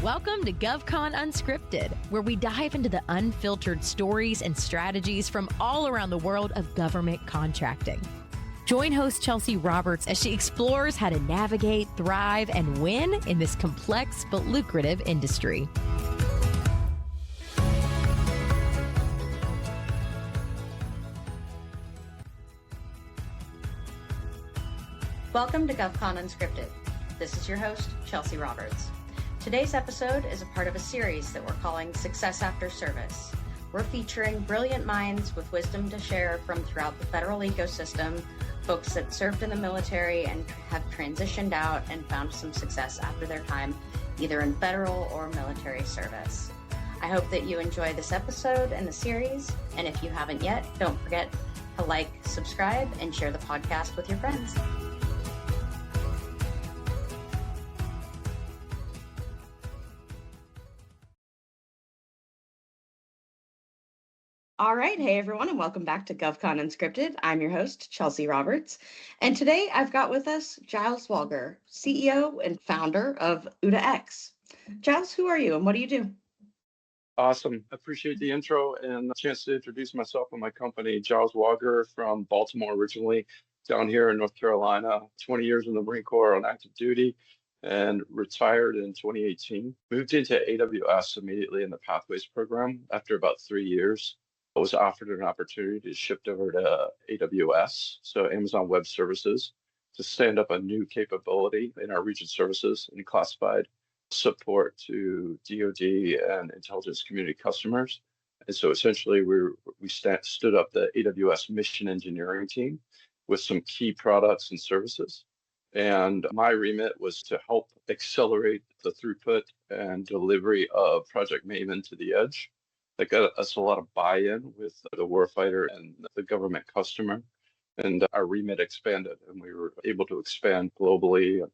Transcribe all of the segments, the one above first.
Welcome to GovCon Unscripted, where we dive into the unfiltered stories and strategies from all around the world of government contracting. Join host Chelsea Roberts as she explores how to navigate, thrive, and win in this complex but lucrative industry. Welcome to GovCon Unscripted. This is your host, Chelsea Roberts. Today's episode is a part of a series that we're calling Success After Service. We're featuring brilliant minds with wisdom to share from throughout the federal ecosystem, folks that served in the military and have transitioned out and found some success after their time, either in federal or military service. I hope that you enjoy this episode and the series, and if you haven't yet, don't forget to like, subscribe, and share the podcast with your friends. All right. Hey, everyone, and welcome back to GovCon Unscripted. I'm your host, Chelsea Roberts. And today I've got with us Giles Walger, CEO and founder of OODAx. Giles, who are you and what do you do? Awesome. Appreciate the intro and the chance to introduce myself and my company. Giles Walger from Baltimore originally, down here in North Carolina, 20 years in the Marine Corps on active duty and retired in 2018. Moved into AWS immediately in the Pathways program after about 3 years. I was offered an opportunity to shift over to AWS, so Amazon Web Services, to stand up a new capability in our region services and classified support to DoD and intelligence community customers. And so essentially we stood up the AWS mission engineering team with some key products and services. And my remit was to help accelerate the throughput and delivery of Project Maven to the edge. That got us a lot of buy-in with the warfighter and the government customer. And our remit expanded, and we were able to expand globally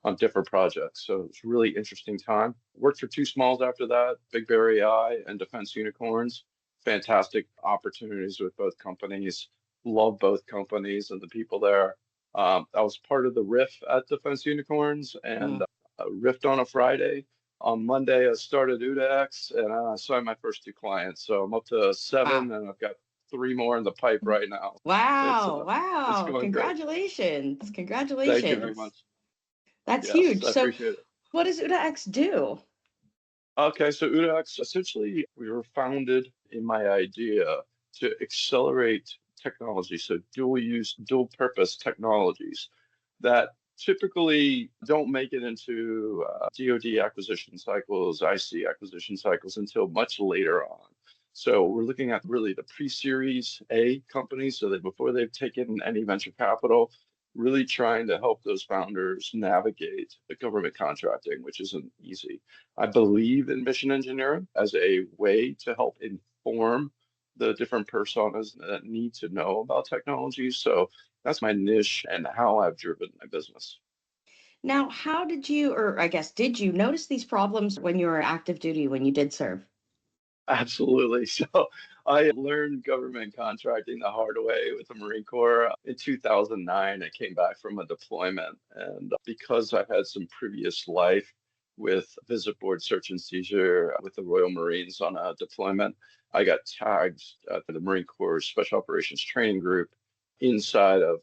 on different projects. So it's a really interesting time. Worked for two smalls after that, Big Bear AI and Defense Unicorns. Fantastic opportunities with both companies. Love both companies and the people there. I was part of the RIF at Defense Unicorns and riffed on a Friday. On Monday, I started OODAx and I signed my first two clients. So I'm up to 7 and I've got 3 more in the pipe right now. Wow. It's Congratulations. Great. Congratulations. Thank you very much. That's huge. I appreciate it. What does OODAx do? Okay, so OODAx, essentially, we were founded in my idea to accelerate technology. So dual use, dual purpose technologies that typically don't make it into DoD acquisition cycles, IC acquisition cycles until much later on. So we're looking at really the pre-series A companies, so that before they've taken any venture capital, really trying to help those founders navigate the government contracting, which isn't easy. I believe in mission engineering as a way to help inform the different personas that need to know about technology. So that's my niche and how I've driven my business. Now, how did you, or I guess, did you notice these problems when you were active duty, when you did serve? Absolutely. So I learned government contracting the hard way with the Marine Corps. In 2009, I came back from a deployment. And because I've had some previous life with visit board search and seizure with the Royal Marines on a deployment, I got tagged to the Marine Corps Special Operations Training Group inside of,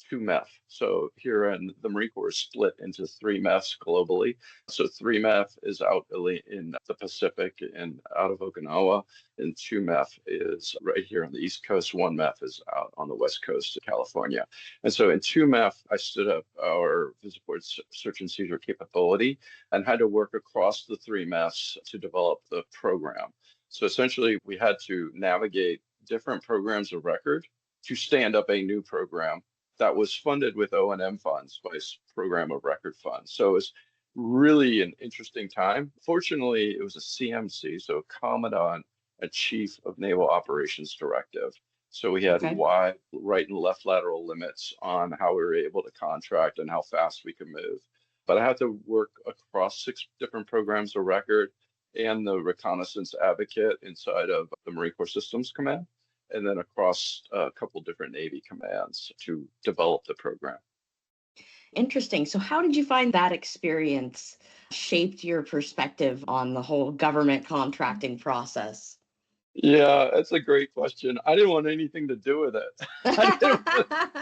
2 MEF. So here in the Marine Corps is split into 3 MEFs globally. So 3 MEF is out in the Pacific and out of Okinawa, and 2 MEF is right here on the East Coast. 1 MEF is out on the West Coast of California. And so in 2 MEF, I stood up our visit board search and seizure capability and had to work across the 3 MEFs to develop the program. So essentially, we had to navigate different programs of record to stand up a new program that was funded with O&M funds, Vice Program of Record funds. So it was really an interesting time. Fortunately, it was a CMC, so Commandant and Chief of Naval Operations Directive. So we had wide right and left lateral limits on how we were able to contract and how fast we could move. But I had to work across 6 different programs of record and the reconnaissance advocate inside of the Marine Corps Systems Command, and then across a couple different Navy commands to develop the program. Interesting. So how did you find that experience shaped your perspective on the whole government contracting process? Yeah, that's a great question. I didn't want anything to do with it.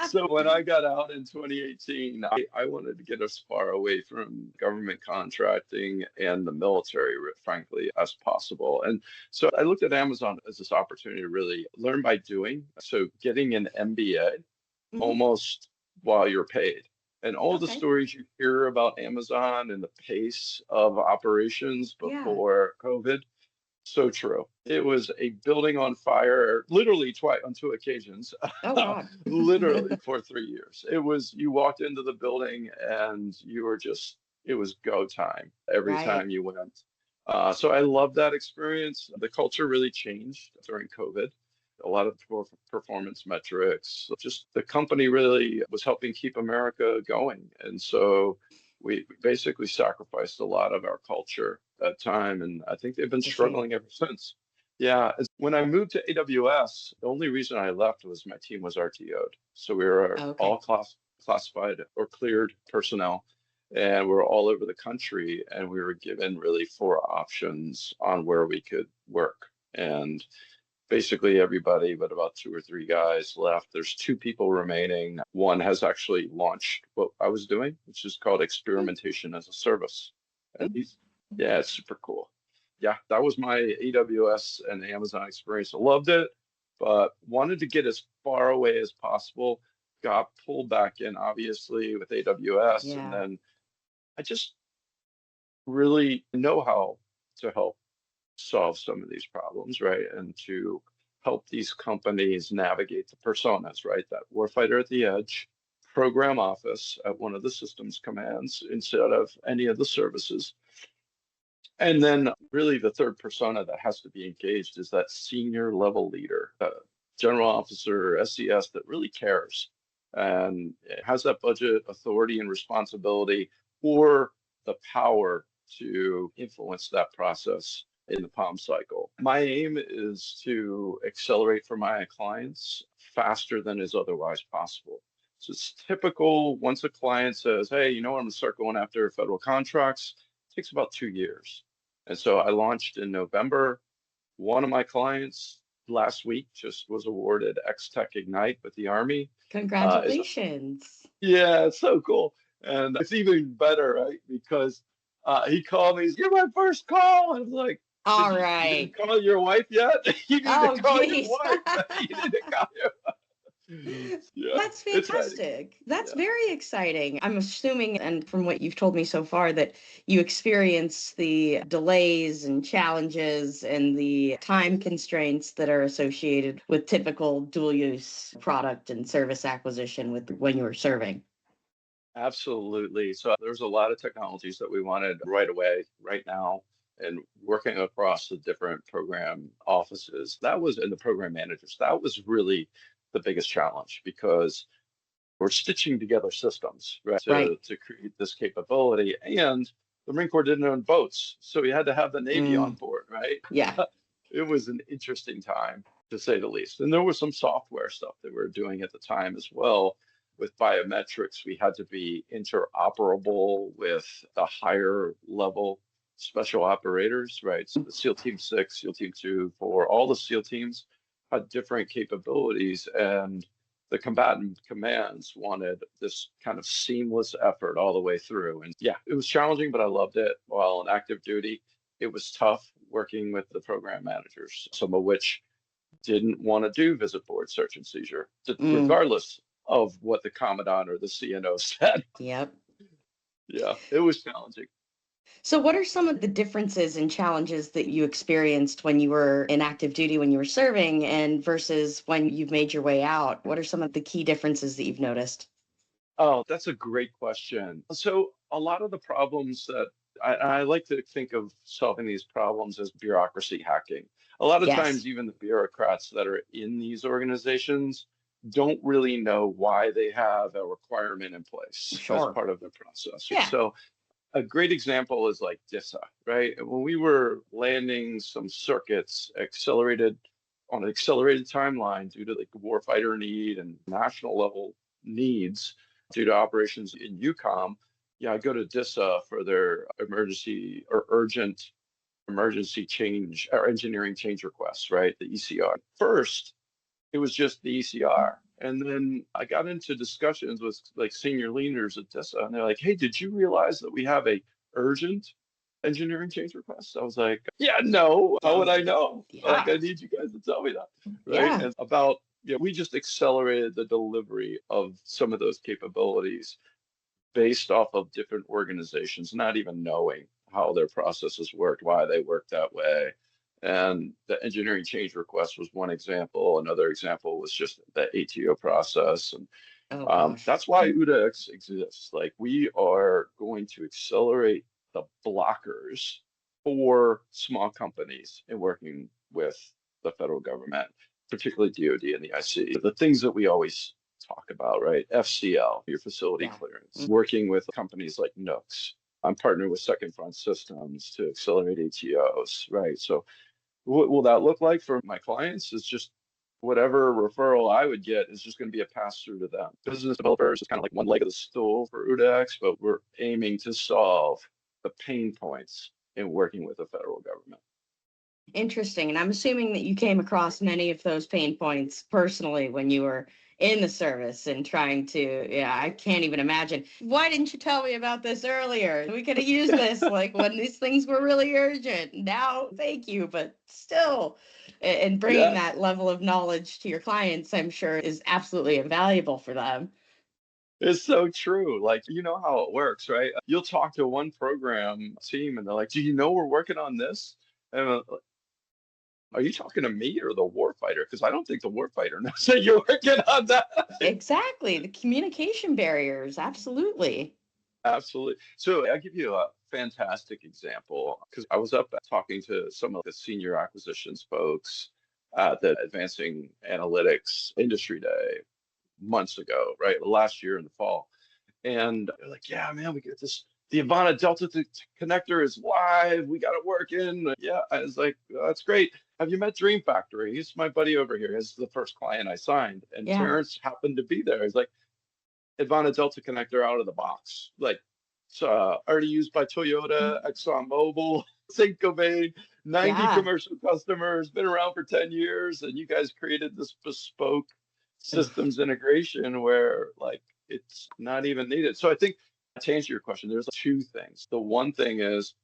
So when I got out in 2018, I wanted to get as far away from government contracting and the military, frankly, as possible. And so I looked at Amazon as this opportunity to really learn by doing. So getting an MBA almost while you're paid. And all the Okay. stories you hear about Amazon and the pace of operations before COVID, so true. It was a building on fire, literally twice on two occasions, Oh, God. literally for 3 years. It was, you walked into the building and you were just, it was go time every Right. time you went. So I love that experience. The culture really changed during COVID. A lot of performance metrics, just the company really was helping keep America going. And so we basically sacrificed a lot of our culture at that time. And I think they've been It's a shame. struggling ever since. Yeah. When I moved to AWS, the only reason I left was my team was RTO'd. So we were Okay. all classified or cleared personnel. And we're all over the country. And we were given really four options on where we could work. And basically everybody but about two or three guys left. There's two people remaining. One has actually launched what I was doing, which is called experimentation as a service. And yeah, it's super cool. Yeah, that was my AWS and Amazon experience. I loved it, but wanted to get as far away as possible. Got pulled back in, obviously, with AWS. And Yeah. then I just really know how to help solve some of these problems, right? And to help these companies navigate the personas, right? That warfighter at the edge, program office at one of the systems commands instead of any of the services. And then really the third persona that has to be engaged is that senior level leader, general officer, SES that really cares and has that budget, authority, and responsibility, or the power to influence that process in the POM cycle. My aim is to accelerate for my clients faster than is otherwise possible. So it's typical once a client says, hey, you know what, I'm gonna start going after federal contracts, it takes about 2 years. And so I launched in November. One of my clients last week just was awarded X-Tech Ignite with the Army. Congratulations. Yeah, it's so cool. And it's even better, right? Because he called me, he's, you're my first call. And I was like, All you right. didn't call your wife yet? You need Oh, to call your geez. wife. You need to call your Yeah, That's it's exciting. fantastic. That's Yeah. very exciting. I'm assuming, and from what you've told me so far, that you experience the delays and challenges and the time constraints that are associated with typical dual use product and service acquisition with when you were serving. Absolutely. So there's a lot of technologies that we wanted right away, right now, and working across the different program offices. That was, and the program managers, that was really the biggest challenge because we're stitching together systems, right, Right. to create this capability. And the Marine Corps didn't own boats, so we had to have the Navy on board, right? Yeah. It was an interesting time, to say the least. And there was some software stuff that we were doing at the time as well. With biometrics, we had to be interoperable with the higher level special operators, right? So the SEAL Team 6, SEAL Team 2, for all the SEAL teams had different capabilities, and the combatant commands wanted this kind of seamless effort all the way through. And yeah, it was challenging, but I loved it. While on active duty, it was tough working with the program managers, some of which didn't want to do visit board search and seizure, regardless of what the commandant or the CNO said. Yep. Yeah, it was challenging. So, what are some of the differences and challenges that you experienced when you were in active duty, when you were serving, and versus when you've made your way out? What are some of the key differences that you've noticed? Oh, that's a great question. So a lot of the problems that I like to think of solving these problems as bureaucracy hacking. A lot of Yes. times, even the bureaucrats that are in these organizations don't really know why they have a requirement in place as Sure. part of the process. Yeah. So a great example is like DISA, right? When we were landing some circuits accelerated on an accelerated timeline due to like warfighter need and national level needs due to operations in UCOM, Yeah, I go to DISA for their emergency or urgent emergency change or engineering change requests, right? The ECR. First, it was just the ECR. And then I got into discussions with like senior leaders at DISA, and they're like, hey, did you realize that we have a urgent engineering change request? I was like, yeah, no, how would I know? Like, Yeah. I need you guys to tell me that, right? Yeah. And about, we just accelerated the delivery of some of those capabilities based off of different organizations, not even knowing how their processes worked, why they worked that way. And the engineering change request was one example. Another example was just the ATO process. And Oh gosh. that's why OODAx exists. Like, we are going to accelerate the blockers for small companies in working with the federal government, particularly DoD and the IC. The things that we always talk about, right? FCL, your facility Yeah. clearance, working with companies like Nooks. I'm partnered with Second Front Systems to accelerate ATOs, right? So what will that look like for my clients is just whatever referral I would get is just going to be a pass through to them. Business developers is kind of like one leg of the stool for OODAx, but we're aiming to solve the pain points in working with the federal government. Interesting. And I'm assuming that you came across many of those pain points personally when you were in the service and trying to, yeah, I can't even imagine. Why didn't you tell me about this earlier? We could have used this like when these things were really urgent. Now, thank you, but still. And bringing Yeah, that level of knowledge to your clients, I'm sure, is absolutely invaluable for them. it's so true. Like, you know how it works, right? You'll talk to one program team and they're like, do you know we're working on this? And are you talking to me or the warfighter? Because I don't think the warfighter knows that you're working on that. Exactly. The communication barriers. Absolutely. Absolutely. So I'll give you a fantastic example because I was up talking to some of the senior acquisitions folks at the Advancing Analytics Industry Day months ago, right? Last year in the fall. And they're like, yeah, man, we get this. The Ivana Delta connector is live. We got it working. Yeah, I was like, oh, that's great. Have you met Dream Factory? He's my buddy over here. He's the first client I signed. And Yeah. Terrence happened to be there. He's like, Ivana Delta connector out of the box. Like, it's already used by Toyota, ExxonMobil, Saint-Gobain, 90 Yeah. commercial customers, been around for 10 years. And you guys created this bespoke systems integration where like it's not even needed. So I think to answer your question, there's two things. The one thing is,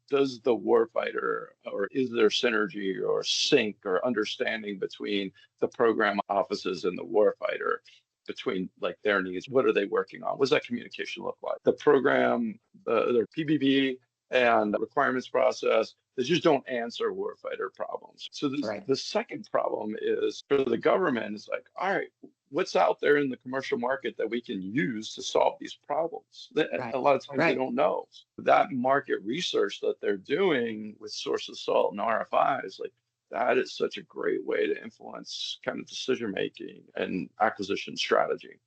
does the warfighter or is there synergy or sync or understanding between the program offices and the warfighter between like their needs? What are they working on? What does that communication look like? The program, their PBB and requirements process, they just don't answer warfighter problems. So Right. the second problem is for the government is like, all right, what's out there in the commercial market that we can use to solve these problems? Right. A lot of times they Right. don't know. That market research that they're doing with source of salt and RFIs, like that is such a great way to influence kind of decision making and acquisition strategy.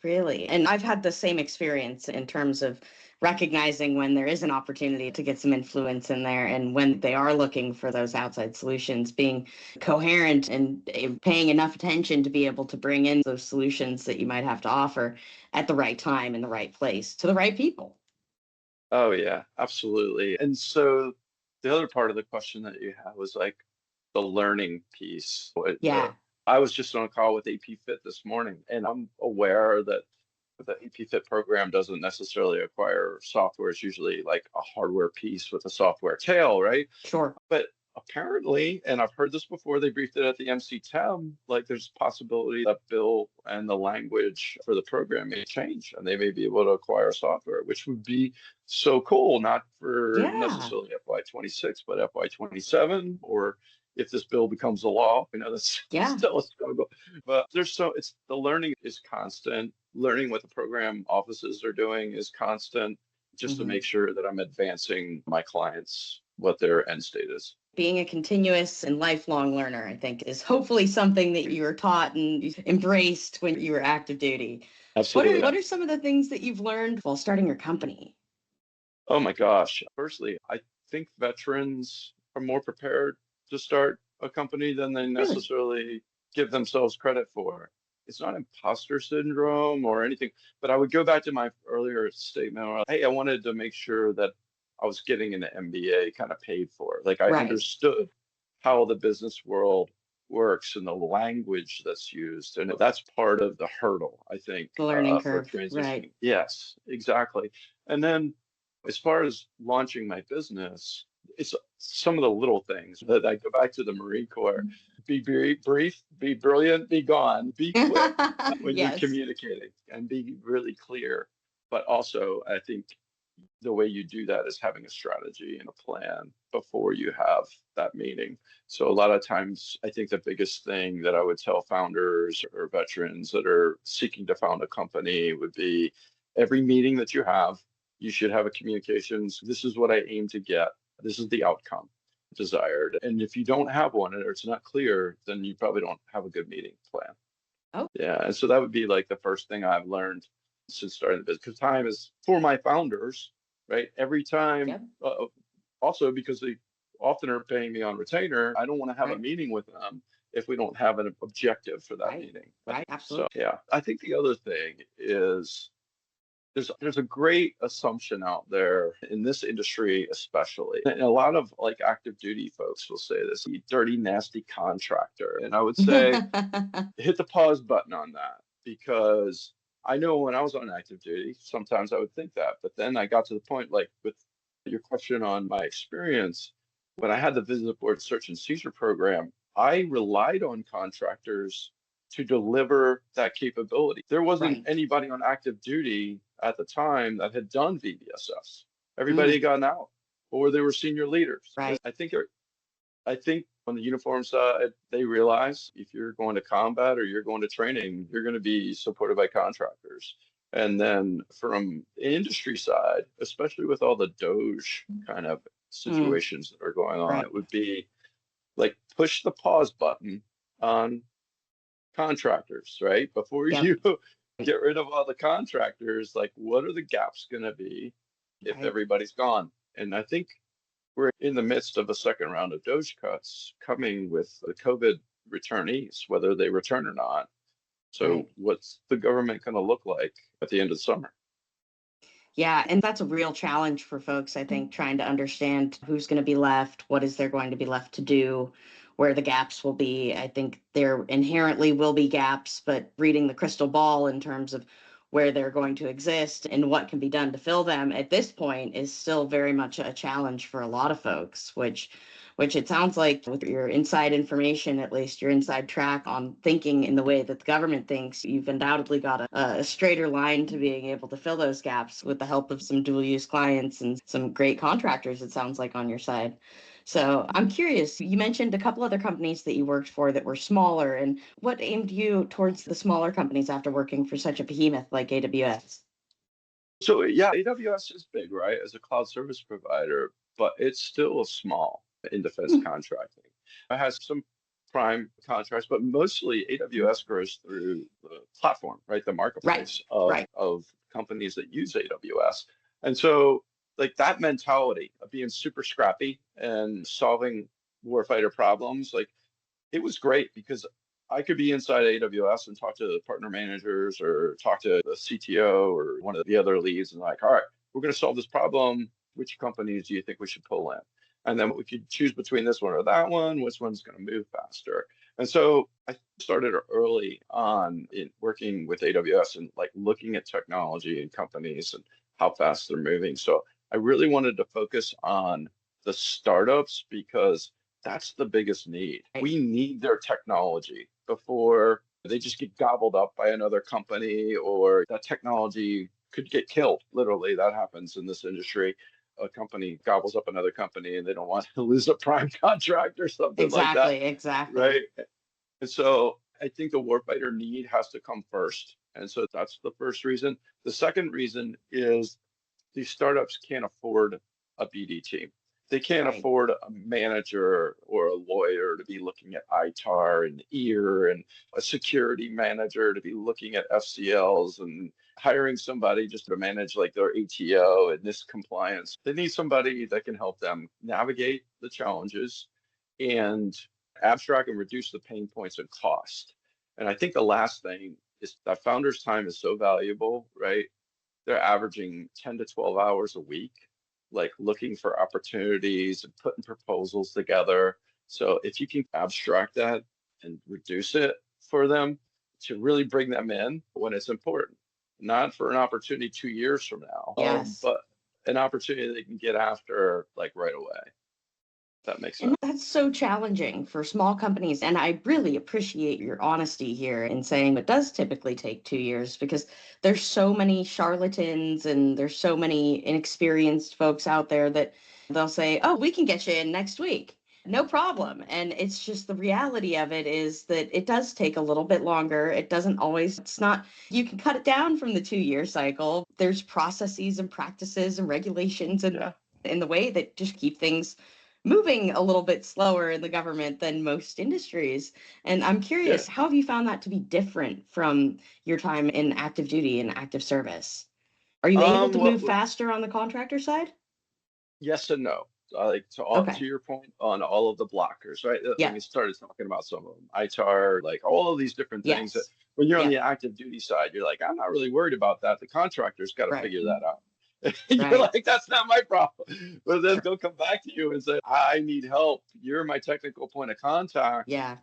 Really. And I've had the same experience in terms of recognizing when there is an opportunity to get some influence in there and when they are looking for those outside solutions, being coherent and paying enough attention to be able to bring in those solutions that you might have to offer at the right time in the right place to the right people. Oh yeah, absolutely. And so the other part of the question that you had was like the learning piece. Yeah. I was just on a call with APFIT this morning, and I'm aware that the APFIT program doesn't necessarily acquire software. It's usually like a hardware piece with a software tail, right? Sure. But apparently, and I've heard this before, they briefed it at the MC10, like there's a possibility that bill and the language for the program may change and they may be able to acquire software, which would be so cool, not for Yeah. necessarily FY26, but FY27, or if this bill becomes a law, that's Yeah. still a struggle. But it's the learning is constant. Learning what the program offices are doing is constant, just to make sure that I'm advancing my clients what their end state is. Being a continuous and lifelong learner, I think, is hopefully something that you were taught and embraced when you were active duty. Absolutely. What are some of the things that you've learned while starting your company? Oh my gosh. Firstly, I think veterans are more prepared to start a company than they Really? necessarily give themselves credit for. it's not imposter syndrome or anything, but I would go back to my earlier statement where, hey, I wanted to make sure that I was getting an MBA kind of paid for. Like I Right. understood how the business world works and the language that's used. And that's part of the hurdle, I think, The learning for curve. Right. transitioning. Yes, exactly. And then as far as launching my business, it's some of the little things that I go back to the Marine Corps. Be brief, be brilliant, be gone, be quick when you're Yes. communicating and be really clear. But also, I think the way you do that is having a strategy and a plan before you have that meeting. So a lot of times, I think the biggest thing that I would tell founders or veterans that are seeking to found a company would be every meeting that you have, you should have a communications. This is what I aim to get. This is the outcome desired. And if you don't have one or it's not clear, then you probably don't have a good meeting plan. Oh. Yeah. And so that would be like the first thing I've learned since starting the business, because time is for my founders, right? Every time, Yep. Also because they often are paying me on retainer, I don't want to have a Right. meeting with them if we don't have an objective for that Right. meeting. Right. So Absolutely. yeah, I think the other thing is there's a great assumption out there in this industry, especially. And a lot of like active duty folks will say this, you dirty, nasty contractor. And I would say hit the pause button on that, because I know when I was on active duty, sometimes I would think that, but then I got to the point, like with your question on my experience, when I had the visit board search and seizure program, I relied on contractors to deliver that capability. There wasn't Right. anybody on active duty at the time that had done VBSS. Everybody Mm. had gotten out, or they were senior leaders. Right. I think on the uniform side, they realize if you're going to combat or you're going to training, you're going to be supported by contractors. And then from industry side, especially with all the Doge kind of Mm. situations that are going on, Right. it would be like push the pause button on contractors, right? Before Yep. you get rid of all the contractors, like what are the gaps going to be if Right. everybody's gone? And I think we're in the midst of a second round of Doge cuts coming with the COVID returnees, whether they return or not. So Right. what's the government going to look like at the end of the summer? Yeah, and that's a real challenge for folks, I think, trying to understand who's going to be left, what is there going to be left to do, where the gaps will be. I think there inherently will be gaps, but reading the crystal ball in terms of where they're going to exist and what can be done to fill them at this point is still very much a challenge for a lot of folks, which it sounds like with your inside information, at least your inside track on thinking in the way that the government thinks, you've undoubtedly got a straighter line to being able to fill those gaps with the help of some dual use clients and some great contractors, it sounds like, on your side. So I'm curious, you mentioned a couple other companies that you worked for that were smaller, and what aimed you towards the smaller companies after working for such a behemoth like AWS? So yeah, AWS is big, right, as a cloud service provider, but it's still small in defense Hmm. contracting. It has some prime contracts, but mostly AWS grows through the platform, right? The Right, marketplace of right, companies that use AWS. And so like that mentality of being super scrappy and solving warfighter problems, like it was great because I could be inside AWS and talk to the partner managers or talk to the CTO or one of the other leads and like, all right, we're going to solve this problem. Which companies do you think we should pull in? And then we could choose between this one or that one, which one's going to move faster. And so I started early on in working with AWS and like looking at technology and companies and how fast they're moving. So I really wanted to focus on the startups because that's the biggest need. right. We need their technology before they just get gobbled up by another company or that technology could get killed. Literally, that happens in this industry. A company gobbles up another company and they don't want to lose a prime contract or something like that, Exactly, exactly. right? And so I think the warfighter need has to come first. And so that's the first reason. The second reason is these startups can't afford a BD team. They can't Right. afford a manager or a lawyer to be looking at ITAR and EAR and a security manager to be looking at FCLs and hiring somebody just to manage like their ATO and this compliance. They need somebody that can help them navigate the challenges and abstract and reduce the pain points and cost. And I think the last thing is that founders' time is so valuable, right? They're averaging 10 to 12 hours a week, like looking for opportunities and putting proposals together. So if you can abstract that and reduce it for them to really bring them in when it's important, not for an opportunity 2 years from now, Yes. but an opportunity they can get after like right away. That makes sense. And that's so challenging for small companies. And I really appreciate your honesty here in saying it does typically take 2 years because there's so many charlatans and there's so many inexperienced folks out there that they'll say, oh, we can get you in next week. No problem. And it's just the reality of it is that it does take a little bit longer. It doesn't always, it's not, you can cut it down from the 2 year cycle. There's processes and practices and regulations and Yeah. in the way that just keep things moving a little bit slower in the government than most industries. And I'm curious, Yeah. how have you found that to be different from your time in active duty and active service? Are you able to Well, move faster on the contractor side? yes and no. Like Okay. to your point on all of the blockers, right? Yeah. We started talking about some of them, ITAR, like all of these different things that Yes. when you're on Yeah. the active duty side, you're like, I'm not really worried about that. The contractor's got to Right. figure that out. You're Right. like, that's not my problem. But then Sure. they'll come back to you and say, I need help. You're my technical point of contact. Yeah.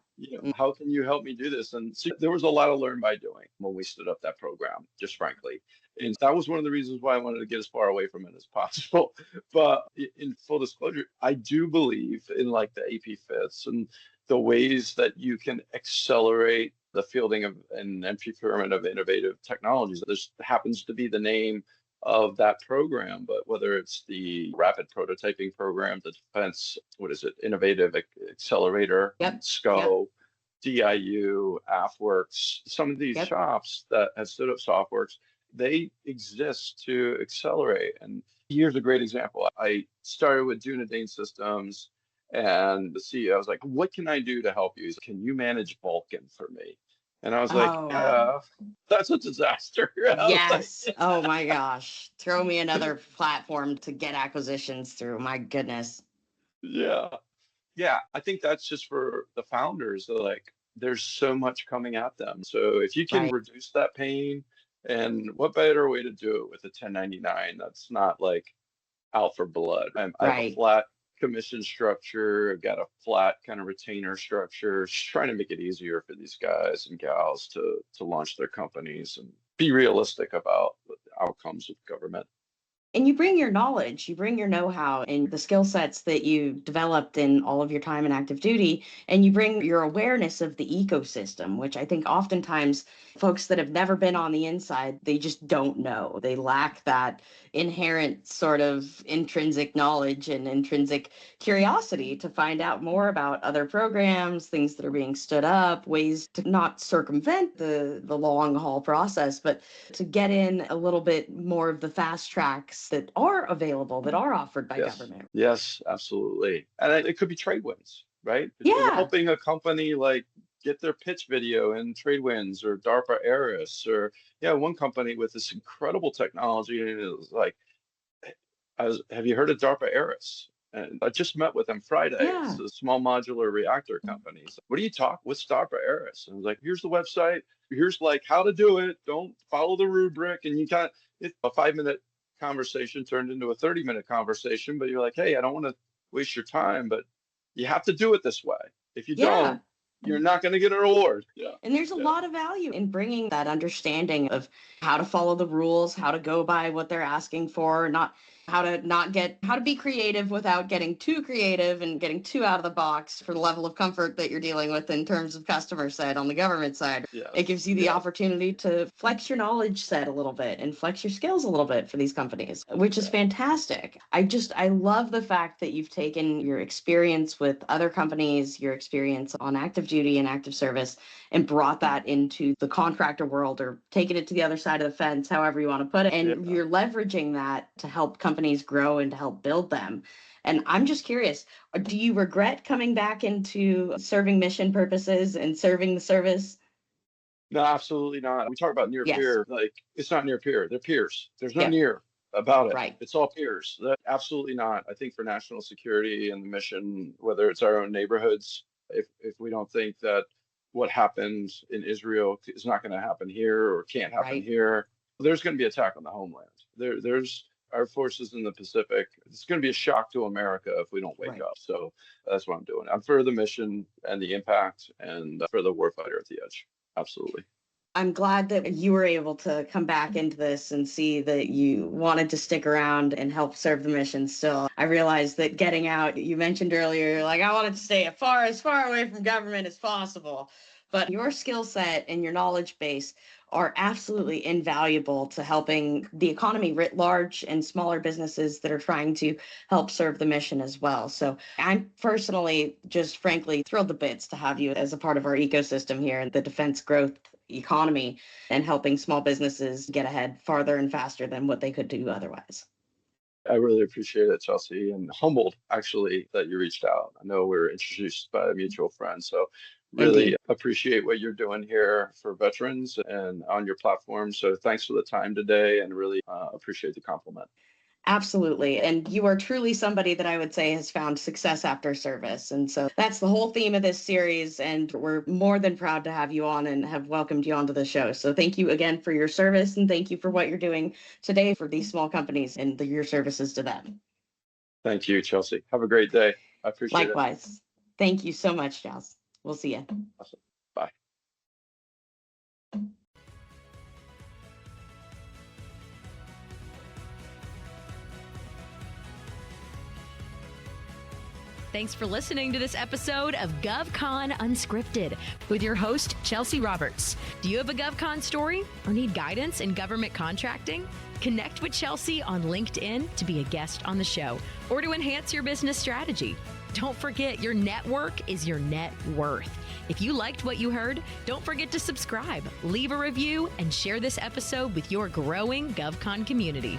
How can you help me do this? And so there was a lot of learn by doing when we stood up that program, just frankly. And that was one of the reasons why I wanted to get as far away from it as possible. But in full disclosure, I do believe in like the APFITs and the ways that you can accelerate the fielding of and procurement of innovative technologies. This happens to be the name of that program, but whether it's the rapid prototyping program, the defense, what is it, innovative accelerator, Yep. SCO, DIU, AFWorks, some of these Yep. shops that have stood up SoftWorks, they exist to accelerate. And here's a great example. I started with Dunedain Systems and the CEO was like, what can I do to help you? He's like, can you manage Vulcan for me? And I was like, Oh, that's a disaster. I was like, yes. Oh my gosh. Throw me another platform to get acquisitions through. My goodness. yeah. Yeah, I think that's just for the founders. They're like, there's so much coming at them. So if you can Right. reduce that pain, and what better way to do it with a 1099 that's not like out for blood? I have a Right. flat commission structure. I've got a flat kind of retainer structure, just trying to make it easier for these guys and gals to launch their companies and be realistic about the outcomes of government. And you bring your knowledge, you bring your know-how and the skill sets that you developed in all of your time in active duty, and you bring your awareness of the ecosystem, which I think oftentimes folks that have never been on the inside, they just don't know. They lack that inherent sort of intrinsic knowledge and intrinsic curiosity to find out more about other programs, things that are being stood up, ways to not circumvent the long haul process, but to get in a little bit more of the fast tracks that are available, that are offered by Yes, government. yes, absolutely. And it could be trade wins, right? Yeah. Helping a company like get their pitch video in trade wins or DARPA Aris or yeah, one company with this incredible technology and it was like, have you heard of DARPA Aris? And I just met with them Friday. It's Yeah. a small modular reactor company. So, what do you talk? What's DARPA Aris? And I was like, here's the website. Here's like how to do it. Don't follow the rubric. And you kind of, it's a 5 minute conversation turned into a 30-minute conversation. But you're like, hey, I don't want to waste your time, but you have to do it this way. If you Yeah. don't, you're not going to get a reward. Yeah. And there's a Yeah. lot of value in bringing that understanding of how to follow the rules, how to go by what they're asking for, how to be creative without getting too creative and getting too out of the box for the level of comfort that you're dealing with in terms of customer side on the government side. It Yes. gives you the Yes. opportunity to flex your knowledge set a little bit and flex your skills a little bit for these companies, which is Yeah. fantastic. I love the fact that you've taken your experience with other companies, your experience on active duty and active service, and brought that into the contractor world or taken it to the other side of the fence, however you want to put it. And Yeah. you're leveraging that to help companies grow and to help build them. And I'm just curious, do you regret coming back into serving mission purposes and serving the service? No, absolutely not. We talk about near Yes. peer, like it's not near peer. They're peers. There's no Yep. near about it. Right. It's all peers. That absolutely not. I think for national security and the mission, whether it's our own neighborhoods, if we don't think that what happened in Israel is not going to happen here or can't happen here. There's going to be attack on the homeland. There's our forces in the Pacific. It's going to be a shock to America if we don't wake up. So that's what I'm doing. I'm for the mission and the impact and for the warfighter at the edge. Absolutely. I'm glad that you were able to come back into this and see that you wanted to stick around and help serve the mission still. I realized that getting out, you mentioned earlier, like I wanted to stay as far away from government as possible. But your skill set and your knowledge base are absolutely invaluable to helping the economy writ large and smaller businesses that are trying to help serve the mission as well. So I'm personally just frankly thrilled to bits to have you as a part of our ecosystem here in the defense growth economy and helping small businesses get ahead farther and faster than what they could do otherwise. I really appreciate it, Chelsea, and humbled actually that you reached out. I know we were introduced by a mutual friend, so really appreciate what you're doing here for veterans and on your platform. So thanks for the time today and really appreciate the compliment. Absolutely. And you are truly somebody that I would say has found success after service. And so that's the whole theme of this series. And we're more than proud to have you on and have welcomed you onto the show. So thank you again for your service and thank you for what you're doing today for these small companies and your services to them. Thank you, Chelsea. Have a great day. I appreciate it. Likewise. Thank you so much, Giles. We'll see you. Awesome. Bye. Thanks for listening to this episode of GovCon Unscripted with your host, Chelsea Roberts. Do you have a GovCon story or need guidance in government contracting? Connect with Chelsea on LinkedIn to be a guest on the show or to enhance your business strategy. Don't forget, your network is your net worth. If you liked what you heard, don't forget to subscribe, leave a review, and share this episode with your growing GovCon community.